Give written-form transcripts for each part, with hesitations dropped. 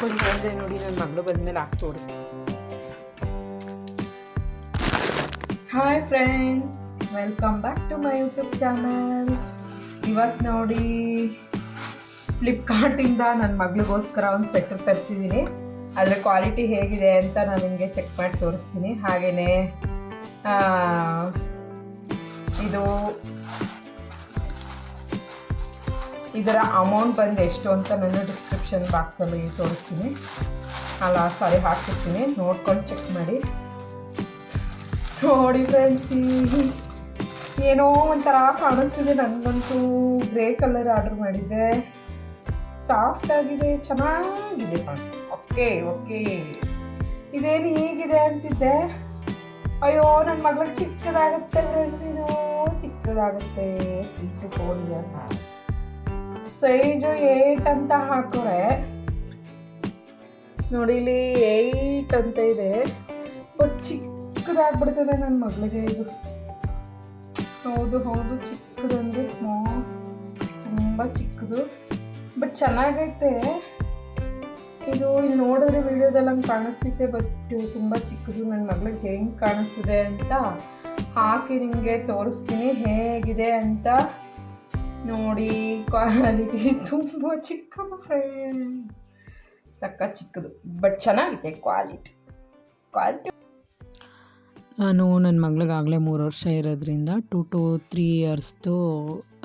ಹಾಕ್ಕೊಂಡು ಹೇಳಿದೆ ನೋಡಿ, ನನ್ನ ಮಗಳು ಬಂದಮೇಲೆ ಹಾಕಿ ತೋರಿಸಿ. Hi friends, welcome back to my YouTube channel. ಇವತ್ತು ನೋಡಿ ಫ್ಲಿಪ್ಕಾರ್ಟಿಂದ ನನ್ನ ಮಗಳಿಗೋಸ್ಕರ ಒಂದು ಸ್ವೆಟರ್ ತರಿಸಿದ್ದೀನಿ. ಅದರ ಕ್ವಾಲಿಟಿ ಹೇಗಿದೆ ಅಂತ ನಾನು ನಿಮಗೆ ಚೆಕ್ ಮಾಡಿ ತೋರಿಸ್ತೀನಿ. ಹಾಗೆಯೇ ಇದರ ಅಮೌಂಟ್ ಬಂದು ಎಷ್ಟು ಅಂತ ನಾನು ಡಿಸ್ಕ್ರಿಪ್ಷನ್ ಬಾಕ್ಸಲ್ಲಿ ತೋರಿಸ್ತೀನಿ, ಹಾಕ್ತಿರ್ತೀನಿ, ನೋಡ್ಕೊಂಡು ಚೆಕ್ ಮಾಡಿ. ನೋಡಿ ಫ್ರೆಂಡ್ಸ್, ಏನೋ ಒಂಥರ ಕಾಣಿಸ್ತಿದೆ. ನನಗಂತೂ ಗ್ರೇ ಕಲರ್ ಆರ್ಡ್ರ್ ಮಾಡಿದ್ದೆ. ಸಾಫ್ಟ್ ಆಗಿದೆ, ಚೆನ್ನಾಗಿದೆ ಫ್ರೆಂಡ್ಸ್. ಓಕೆ ಇದೇನು ಹೀಗಿದೆ ಅಂತಿದ್ದೆ. ಅಯ್ಯೋ, ನನ್ನ ಮಗಳಿಗೆ ಚಿಕ್ಕದಾಗುತ್ತೆ ಫ್ರೆಂಡ್ಸ್, ಇದು ಚಿಕ್ಕದಾಗುತ್ತೆ. 3 to 4 years ಸೈಜು 8 ಅಂತ ಹಾಕೋರೆ ನೋಡಿ. ಇಲ್ಲಿ 8 ಅಂತ ಇದೆ, ಬಟ್ ಚಿಕ್ಕದಾಗ್ಬಿಡ್ತದೆ ನನ್ನ ಮಗಳಿಗೆ. ಇದು ಹೌದು ಚಿಕ್ಕದಂದರೆ ಸ್ಮಾಲ್, ತುಂಬ ಚಿಕ್ಕದು, ಬಟ್ ಚೆನ್ನಾಗೈತೆ. ಇದು ಇಲ್ಲಿ ನೋಡಿದ್ರೆ ವಿಡಿಯೋದಲ್ಲಿ ಹಂಗೆ ಕಾಣಿಸ್ತಿತ್ತೆ, ಬಟ್ ತುಂಬ ಚಿಕ್ಕದು. ನನ್ನ ಮಗಳಿಗೆ ಹೆಂಗೆ ಕಾಣಿಸ್ತಿದೆ ಅಂತ ಹಾಕಿ ನಿಮಗೆ ತೋರಿಸ್ತೀನಿ, ಹೇಗಿದೆ ಅಂತ ನೋಡಿ. ಕ್ವಾಲಿಟಿ ತುಂಬ ಚಿಕ್ಕದು ಫ್ರೆಂಡ್, ಸಖತ್ ಚಿಕ್ಕದು, ಬಟ್ ಚೆನ್ನಾಗಿದೆ ಕ್ವಾಲಿಟಿ. ನಾನು ನನ್ನ ಮಗಳಿಗಾಗಲೇ 3 ವರ್ಷ ಇರೋದ್ರಿಂದ 2 to 3 ಇಯರ್ಸ್ದು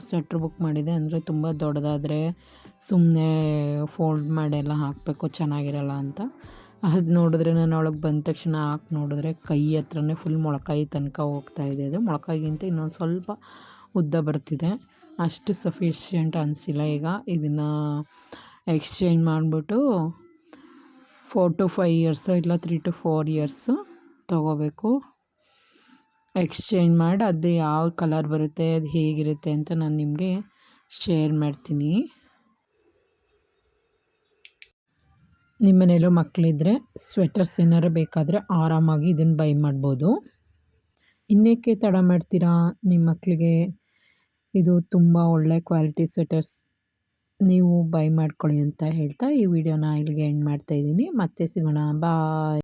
ಸ್ವೆಟ್ರ್ ಬುಕ್ ಮಾಡಿದೆ. ಅಂದರೆ ತುಂಬ ದೊಡ್ಡದಾದರೆ ಸುಮ್ಮನೆ ಫೋಲ್ಡ್ ಮಾಡೆಲ್ಲ ಹಾಕಬೇಕು, ಚೆನ್ನಾಗಿರಲ್ಲ ಅಂತ. ಅದು ನೋಡಿದ್ರೆ ನಾನು ಅವಳಿಗೆ ಬಂದ ತಕ್ಷಣ ಹಾಕಿ ನೋಡಿದ್ರೆ ಕೈ ಹತ್ರನೇ ಫುಲ್ ಮೊಳಕಾಯಿ ತನಕ ಹೋಗ್ತಾಯಿದೆ. ಅದು ಮೊಳಕಾಯಿಗಿಂತ ಇನ್ನೊಂದು ಸ್ವಲ್ಪ ಉದ್ದ ಬರ್ತಿದೆ, ಅಷ್ಟು ಸಫಿಷಿಯೆಂಟ್ ಅನಿಸಿಲ್ಲ. ಈಗ ಇದನ್ನು ಎಕ್ಸ್ಚೇಂಜ್ ಮಾಡಿಬಿಟ್ಟು 4 to 5 ಇಯರ್ಸು ಇಲ್ಲ 3 to 4 ಇಯರ್ಸು ತೊಗೋಬೇಕು. ಎಕ್ಸ್ಚೇಂಜ್ ಮಾಡಿ ಅದು ಯಾವ ಕಲರ್ ಬರುತ್ತೆ, ಅದು ಹೇಗಿರುತ್ತೆ ಅಂತ ನಾನು ನಿಮಗೆ ಶೇರ್ ಮಾಡ್ತೀನಿ. ನಿಮ್ಮ ಮನೇಲೂ ಮಕ್ಕಳಿದ್ರೆ ಸ್ವೆಟರ್ಸ್ ಏನಾರು ಬೇಕಾದರೆ ಆರಾಮಾಗಿ ಇದನ್ನು ಬೈ ಮಾಡ್ಬೋದು. ಇನ್ನೇಕೆ ತಡ ಮಾಡ್ತೀರಾ, ನಿಮ್ಮ ಮಕ್ಕಳಿಗೆ ಇದು ತುಂಬ ಒಳ್ಳೆ ಕ್ವಾಲಿಟಿ ಸ್ವೆಟರ್ಸ್ ನೀವು ಬೈ ಮಾಡ್ಕೊಳ್ಳಿ ಅಂತ ಹೇಳ್ತಾ ಈ ವಿಡಿಯೋನ ಇಲ್ಲಿಗೆ ಎಂಡ್ ಮಾಡ್ತಾಯಿದ್ದೀನಿ. ಮತ್ತೆ ಸಿಗೋಣ, ಬಾಯ್.